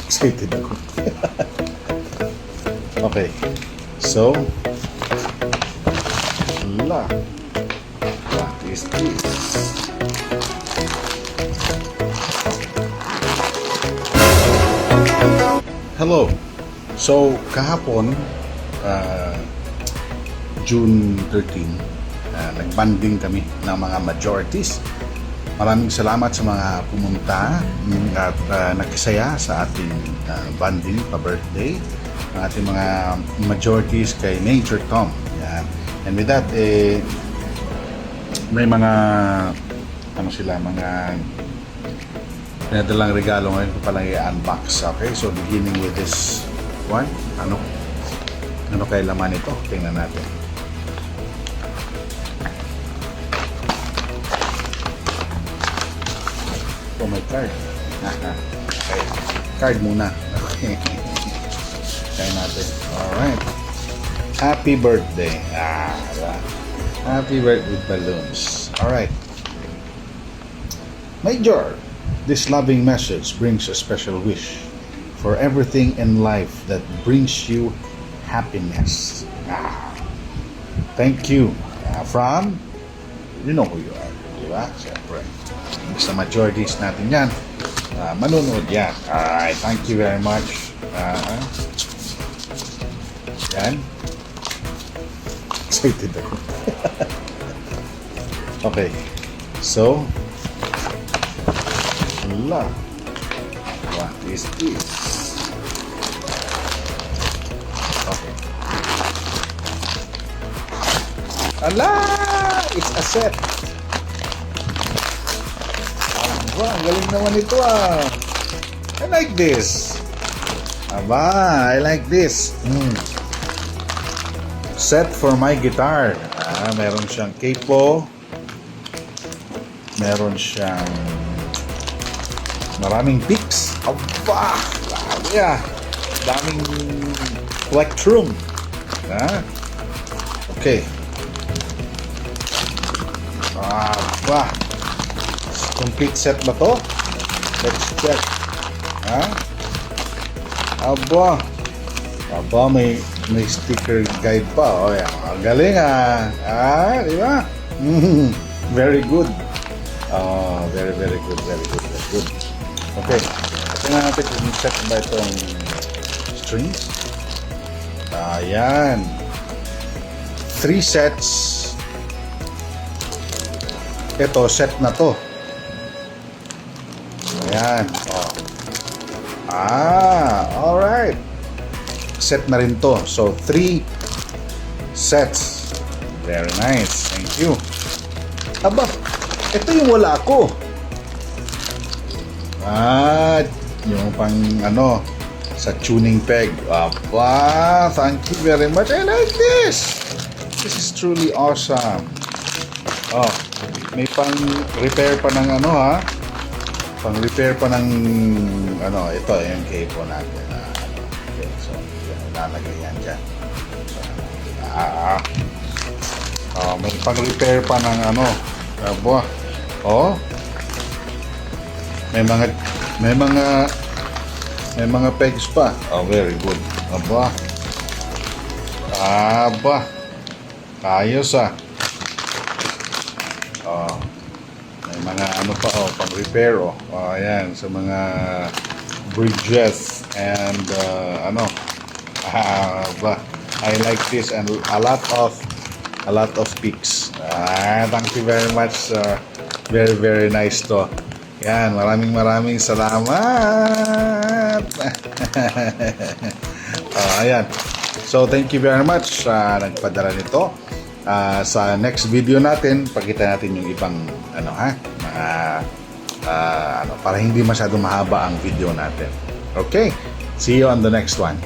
Excited ako. Okay. So, what is this? Hello. So, kahapon, June 13, nagbanding kami ng mga majorities. Maraming salamat sa mga pumunta at nagkasaya sa ating banding pa-birthday ng ating mga majorities kay Major Tom. Yan. And with that, may mga mga pinadalang regalo ngayon ko palang i-unbox. Okay, so beginning with this one. Ano kaya laman ito? Tingnan natin. Oh, my card. Okay. Card muna. Okay. Kaya natin. Alright. Happy birthday. Happy birthday with balloons. Alright. Major, this loving message brings a special wish for everything in life that brings you happiness. Thank you. From, you know who you are. Diba? Siyempre. Sa majorities natin yan. Manunod yan. Alright. Thank you very much. Yan. Excited ako. Okay. So, what is this? Okay. Ala! It's a set. Aba, ang galing naman ito I like this. Aba, I like this. Set for my guitar. Meron siyang capo. Meron siyang maraming picks. Aba! Daming plectrum. Okay. Aba! Complete set ba to? Let's check. Aba! May sticker guide pa. Yan. Ang galing di ba? Very good. Very good. Very good. Okay. Tingnan natin kung set ba itong strings. Ayan. 3 sets. Ito, set na to. Ayan. Alright. Set na rin to. So, 3 sets. Very nice. Thank you. Aba, ito yung wala ko. Yung pang sa tuning peg. Aba, thank you very much. I like this. This is truly awesome. May pang repair pa ng pang repair pa ng ito yung cable natin. Okay, so lalagay yan dyan. May pang repair pa ng aba. May mga pegs pa. Very good. Aba. Ayos may mga pa pang repair ayan sa mga bridges and I like this and a lot of pics. Thank you very much. Very nice to. Yan, maraming salamat. Ayan. So thank you very much sa nagpadala nito. Sa next video natin, pakita natin yung ibang para hindi masyado mahaba ang video natin. Okay? See you on the next one.